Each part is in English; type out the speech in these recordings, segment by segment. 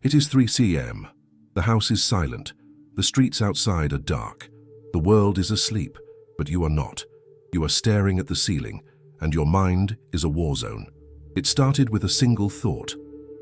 It is 3 p.m. The house is silent. The streets outside are dark. The world is asleep, but you are not. You are staring at the ceiling, and your mind is a war zone. It started with a single thought,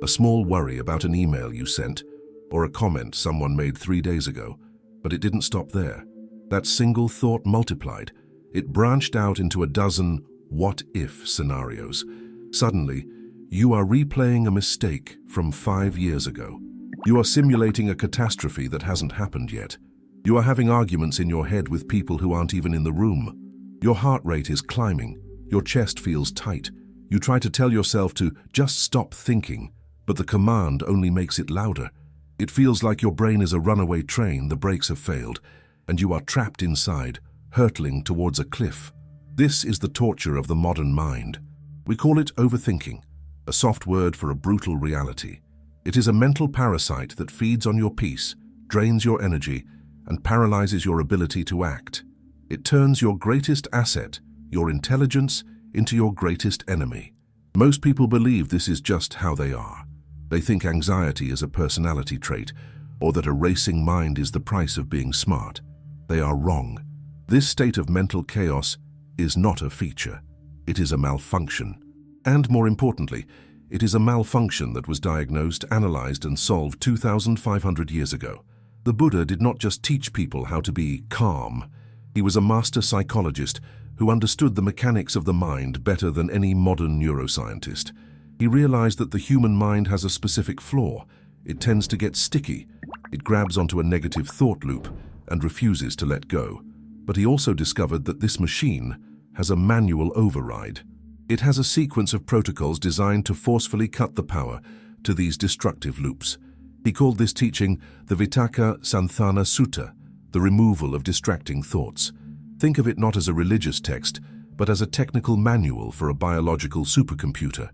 a small worry about an email you sent, or a comment someone made 3 days ago, but it didn't stop there. That single thought multiplied. It branched out into a dozen what-if scenarios. Suddenly, you are replaying a mistake from 5 years ago. You are simulating a catastrophe that hasn't happened yet. You are having arguments in your head with people who aren't even in the room. Your heart rate is climbing. Your chest feels tight. You try to tell yourself to just stop thinking, but the command only makes it louder. It feels like your brain is a runaway train, the brakes have failed, and you are trapped inside, hurtling towards a cliff. This is the torture of the modern mind. We call it overthinking, a soft word for a brutal reality. It is a mental parasite that feeds on your peace, drains your energy, and paralyzes your ability to act. It turns your greatest asset, your intelligence, into your greatest enemy. Most people believe this is just how they are. They think anxiety is a personality trait, or that a racing mind is the price of being smart. They are wrong. This state of mental chaos is not a feature. It is a malfunction. And more importantly, it is a malfunction that was diagnosed, analyzed, and solved 2,500 years ago. The Buddha did not just teach people how to be calm. He was a master psychologist who understood the mechanics of the mind better than any modern neuroscientist. He realized that the human mind has a specific flaw. It tends to get sticky. It grabs onto a negative thought loop and refuses to let go. But he also discovered that this machine has a manual override. It has a sequence of protocols designed to forcefully cut the power to these destructive loops. He called this teaching the Vitakka Santhana Sutta, the removal of distracting thoughts. Think of it not as a religious text, but as a technical manual for a biological supercomputer.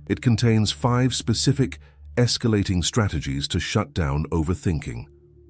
It contains 5 specific, escalating strategies to shut down overthinking.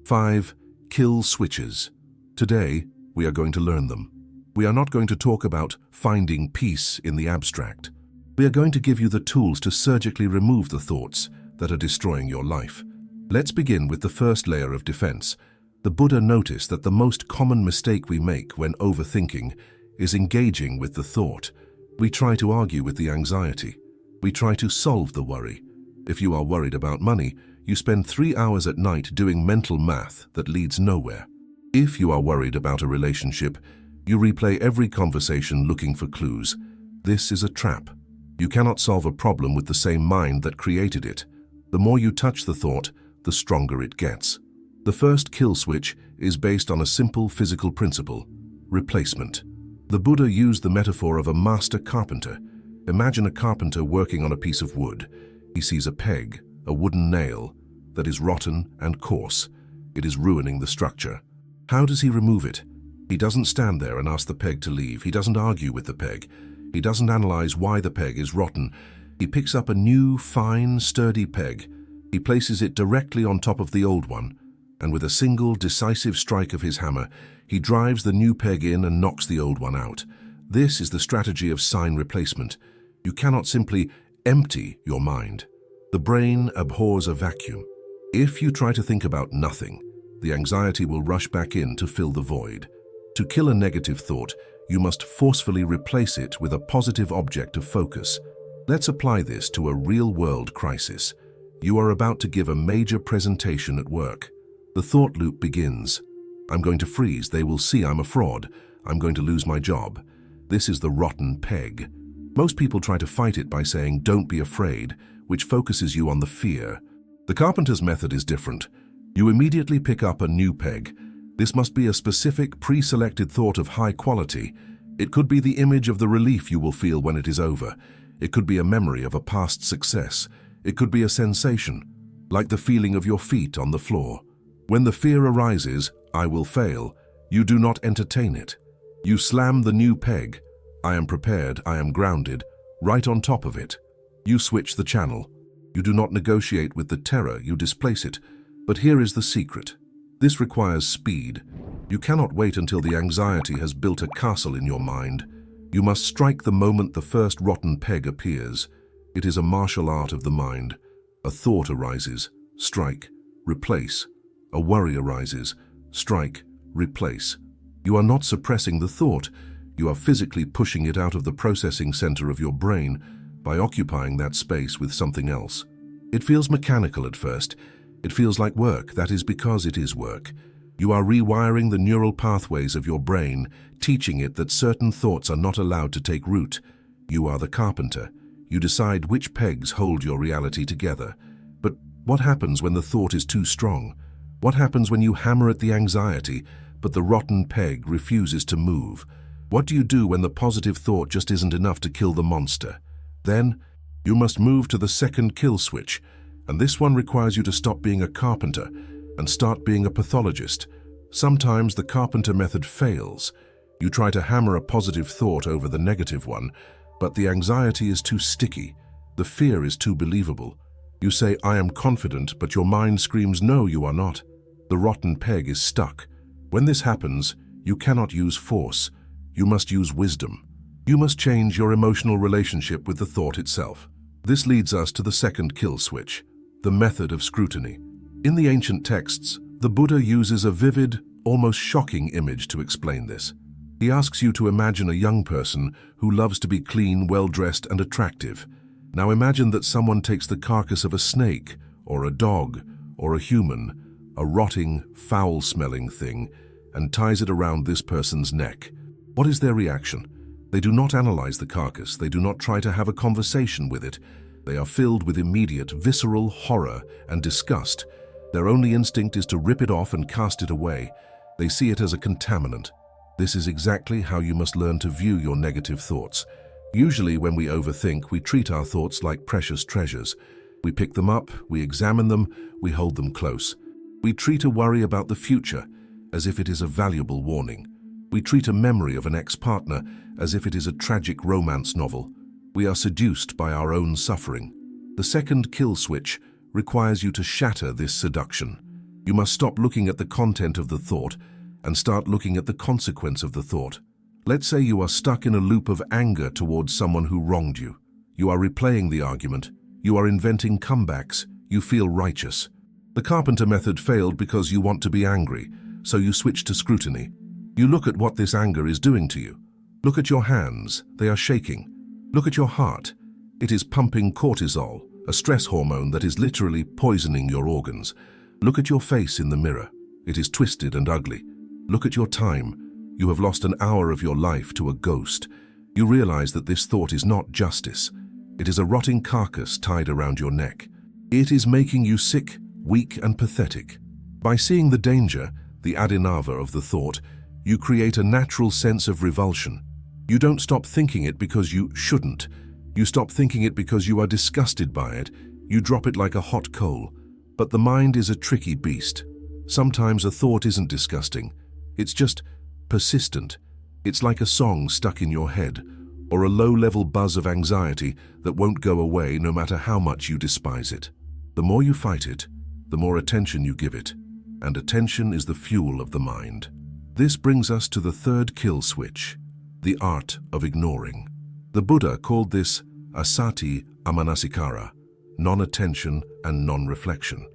5 kill switches. Today, we are going to learn them. We are not going to talk about finding peace in the abstract. We are going to give you the tools to surgically remove the thoughts that are destroying your life. Let's begin with the first layer of defense. The Buddha noticed that the most common mistake we make when overthinking is engaging with the thought. We try to argue with the anxiety. We try to solve the worry. If you are worried about money, you spend 3 hours at night doing mental math that leads nowhere. If you are worried about a relationship, you replay every conversation looking for clues. This is a trap. You cannot solve a problem with the same mind that created it. The more you touch the thought, the stronger it gets. The first kill switch is based on a simple physical principle: replacement. The Buddha used the metaphor of a master carpenter. Imagine a carpenter working on a piece of wood. He sees a peg, a wooden nail, that is rotten and coarse. It is ruining the structure. How does he remove it? He doesn't stand there and ask the peg to leave. He doesn't argue with the peg. He doesn't analyze why the peg is rotten. He picks up a new, fine, sturdy peg. He places it directly on top of the old one, and with a single, decisive strike of his hammer, he drives the new peg in and knocks the old one out. This is the strategy of sign replacement. You cannot simply empty your mind. The brain abhors a vacuum. If you try to think about nothing, the anxiety will rush back in to fill the void. To kill a negative thought, you must forcefully replace it with a positive object of focus. Let's apply this to a real-world crisis. You are about to give a major presentation at work. The thought loop begins. I'm going to freeze. They will see I'm a fraud. I'm going to lose my job. This is the rotten peg. Most people try to fight it by saying, "Don't be afraid," which focuses you on the fear. The carpenter's method is different. You immediately pick up a new peg. This must be a specific, pre-selected thought of high quality. It could be the image of the relief you will feel when it is over. It could be a memory of a past success. It could be a sensation, like the feeling of your feet on the floor. When the fear arises, "I will fail," you do not entertain it. You slam the new peg, "I am prepared, I am grounded," right on top of it. You switch the channel. You do not negotiate with the terror, you displace it. But here is the secret. This requires speed. You cannot wait until the anxiety has built a castle in your mind. You must strike the moment the first rotten peg appears. It is a martial art of the mind. A thought arises. strike, replace. A worry arises, strike, replace. You are not suppressing the thought, you are physically pushing it out of the processing center of your brain by occupying that space with something else. It feels mechanical at first. It feels like work. That is because it is work. You are rewiring the neural pathways of your brain, teaching it that certain thoughts are not allowed to take root. You are the carpenter. You decide which pegs hold your reality together. But what happens when the thought is too strong? What happens when you hammer at the anxiety, but the rotten peg refuses to move? What do you do when the positive thought just isn't enough to kill the monster? Then, you must move to the second kill switch, and this one requires you to stop being a carpenter and start being a pathologist. Sometimes the carpenter method fails. You try to hammer a positive thought over the negative one, but the anxiety is too sticky. The fear is too believable. You say, "I am confident," but your mind screams, "No, you are not." The rotten peg is stuck. When this happens, you cannot use force. You must use wisdom. You must change your emotional relationship with the thought itself. This leads us to the second kill switch, the method of scrutiny. In the ancient texts, the Buddha uses a vivid, almost shocking image to explain this. He asks you to imagine a young person who loves to be clean, well-dressed, and attractive. Now imagine that someone takes the carcass of a snake, or a dog, or a human, a rotting, foul-smelling thing, and ties it around this person's neck. What is their reaction? They do not analyze the carcass. They do not try to have a conversation with it. They are filled with immediate, visceral horror and disgust. Their only instinct is to rip it off and cast it away. They see it as a contaminant. This is exactly how you must learn to view your negative thoughts. Usually when we overthink, we treat our thoughts like precious treasures. We pick them up, we examine them, we hold them close. We treat a worry about the future as if it is a valuable warning. We treat a memory of an ex-partner as if it is a tragic romance novel. We are seduced by our own suffering. The second kill switch requires you to shatter this seduction. You must stop looking at the content of the thought and start looking at the consequence of the thought. Let's say you are stuck in a loop of anger towards someone who wronged you. You are replaying the argument. You are inventing comebacks. You feel righteous. The carpenter method failed because you want to be angry, so you switch to scrutiny. You look at what this anger is doing to you. Look at your hands. They are shaking. Look at your heart. It is pumping cortisol, a stress hormone that is literally poisoning your organs. Look at your face in the mirror. It is twisted and ugly. Look at your time. You have lost an hour of your life to a ghost. You realize that this thought is not justice. It is a rotting carcass tied around your neck. It is making you sick, weak, and pathetic. By seeing the danger, the adinava of the thought, you create a natural sense of revulsion. You don't stop thinking it because you shouldn't. You stop thinking it because you are disgusted by it. You drop it like a hot coal. But the mind is a tricky beast. Sometimes a thought isn't disgusting. It's just persistent. It's like a song stuck in your head, or a low-level buzz of anxiety that won't go away no matter how much you despise it. The more you fight it, the more attention you give it, and attention is the fuel of the mind. This brings us to the third kill switch, the art of ignoring. The Buddha called this asati amanasikara, non-attention and non-reflection.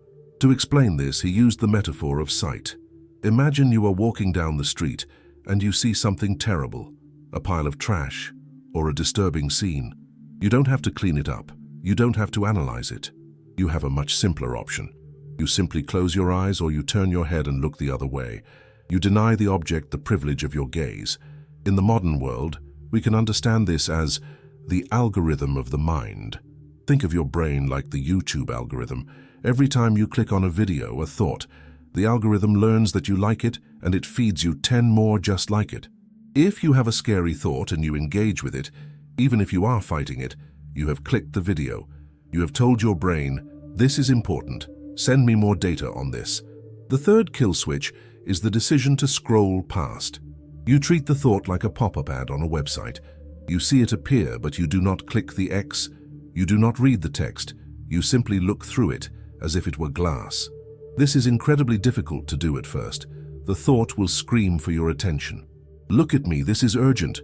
To explain this, he used the metaphor of sight. Imagine you are walking down the street and you see something terrible, a pile of trash or a disturbing scene. You don't have to clean it up. You don't have to analyze it. You have a much simpler option. You simply close your eyes or you turn your head and look the other way. You deny the object the privilege of your gaze. In the modern world, we can understand this as the algorithm of the mind. Think of your brain like the YouTube algorithm. Every time you click on a video, a thought, the algorithm learns that you like it and it feeds you 10 more just like it. If you have a scary thought and you engage with it, even if you are fighting it, you have clicked the video. You have told your brain, this is important, send me more data on this. The third kill switch is the decision to scroll past. You treat the thought like a pop-up ad on a website. You see it appear, but you do not click the X. You do not read the text. You simply look through it as if it were glass. This is incredibly difficult to do at first. The thought will scream for your attention. Look at me, this is urgent.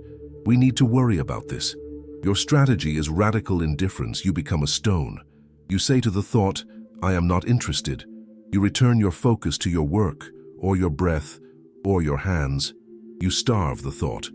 We need to worry about this. Your strategy is radical indifference. You become a stone. You say to the thought, I am not interested. You return your focus to your work, or your breath, or your hands. You starve the thought.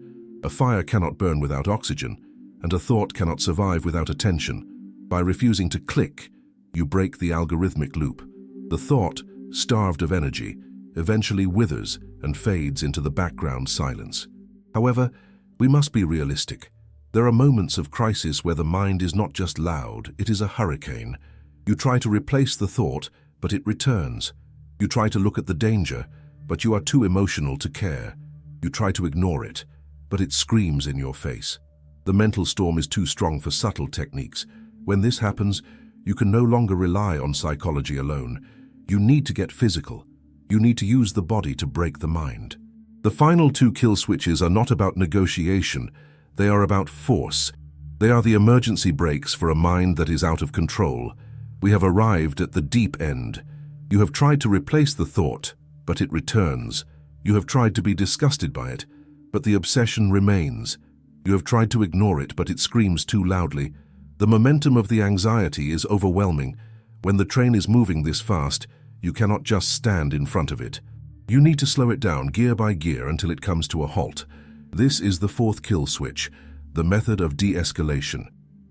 A fire cannot burn without oxygen, and a thought cannot survive without attention. By refusing to click, you break the algorithmic loop. The thought, starved of energy, eventually withers and fades into the background silence. However, we must be realistic. There are moments of crisis where the mind is not just loud, it is a hurricane. You try to replace the thought, but it returns. You try to look at the danger, but you are too emotional to care. You try to ignore it, but it screams in your face. The mental storm is too strong for subtle techniques. When this happens, you can no longer rely on psychology alone. You need to get physical. You need to use the body to break the mind. The final two kill switches are not about negotiation. They are about force. They are the emergency brakes for a mind that is out of control. We have arrived at the deep end. You have tried to replace the thought, but it returns. You have tried to be disgusted by it, but the obsession remains. You have tried to ignore it, but it screams too loudly. The momentum of the anxiety is overwhelming. When the train is moving this fast, you cannot just stand in front of it. You need to slow it down gear by gear until it comes to a halt. This is the fourth kill switch, the method of de-escalation.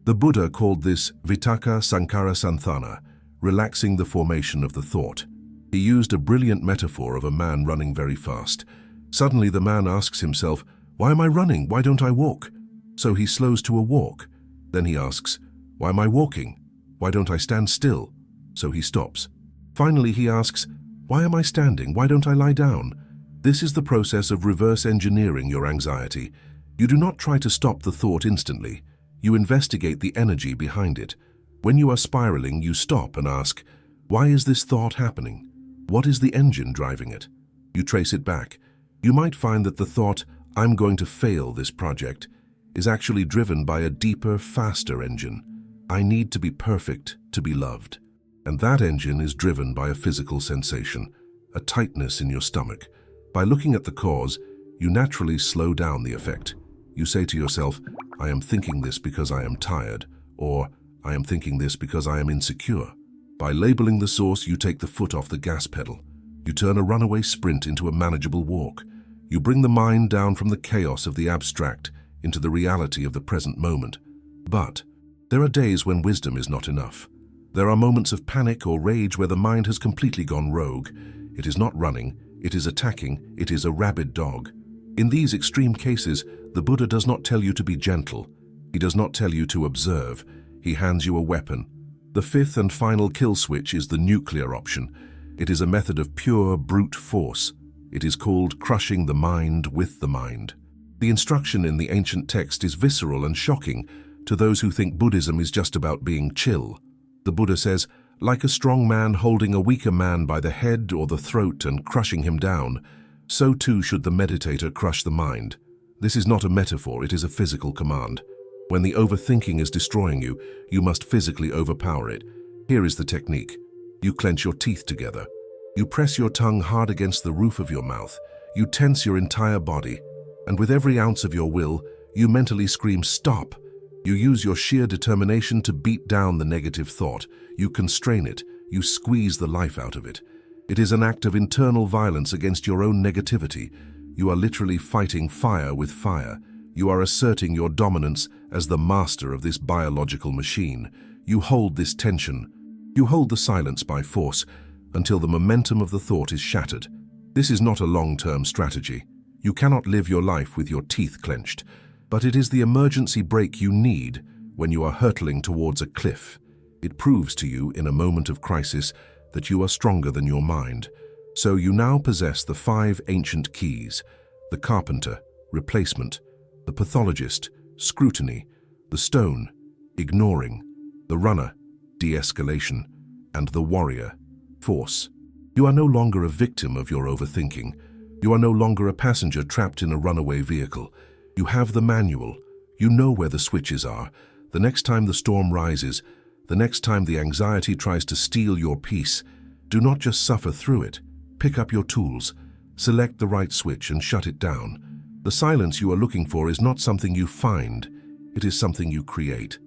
The Buddha called this Vitakka Santhana Sutta, relaxing the formation of the thought. He used a brilliant metaphor of a man running very fast. Suddenly the man asks himself, "Why am I running? Why don't I walk?" So he slows to a walk. Then he asks, "Why am I walking? Why don't I stand still?" So he stops. Finally he asks, "Why am I standing? Why don't I lie down?" This is the process of reverse engineering your anxiety. You do not try to stop the thought instantly. You investigate the energy behind it. When you are spiraling, you stop and ask, "Why is this thought happening? What is the engine driving it?" You trace it back. You might find that the thought, "I'm going to fail this project," is actually driven by a deeper, faster engine. I need to be perfect to be loved. And that engine is driven by a physical sensation, a tightness in your stomach. By looking at the cause, you naturally slow down the effect. You say to yourself, "I am thinking this because I am tired," or "I am thinking this because I am insecure." By labeling the source, you take the foot off the gas pedal. You turn a runaway sprint into a manageable walk. You bring the mind down from the chaos of the abstract into the reality of the present moment. But there are days when wisdom is not enough. There are moments of panic or rage where the mind has completely gone rogue. It is not running, it is attacking, it is a rabid dog. In these extreme cases, the Buddha does not tell you to be gentle. He does not tell you to observe. He hands you a weapon. The fifth and final kill switch is the nuclear option. It is a method of pure brute force. It is called crushing the mind with the mind. The instruction in the ancient text is visceral and shocking to those who think Buddhism is just about being chill. The Buddha says, like a strong man holding a weaker man by the head or the throat and crushing him down, so too should the meditator crush the mind. This is not a metaphor, it is a physical command. When the overthinking is destroying you, you must physically overpower it. Here is the technique. You clench your teeth together. You press your tongue hard against the roof of your mouth. You tense your entire body. And with every ounce of your will, you mentally scream, "Stop!" You use your sheer determination to beat down the negative thought. You constrain it. You squeeze the life out of it. It is an act of internal violence against your own negativity. You are literally fighting fire with fire. You are asserting your dominance as the master of this biological machine. You hold this tension. You hold the silence by force until the momentum of the thought is shattered. This is not a long-term strategy. You cannot live your life with your teeth clenched, but it is the emergency brake you need when you are hurtling towards a cliff. It proves to you in a moment of crisis that you are stronger than your mind. So you now possess the 5 ancient keys: the carpenter, replacement; the pathologist, scrutiny; the stone, ignoring; the runner, de-escalation; and the warrior, force. You are no longer a victim of your overthinking. You are no longer a passenger trapped in a runaway vehicle. You have the manual. You know where the switches are. The next time the storm rises, the next time the anxiety tries to steal your peace, do not just suffer through it. Pick up your tools. Select the right switch and shut it down. The silence you are looking for is not something you find. It is something you create.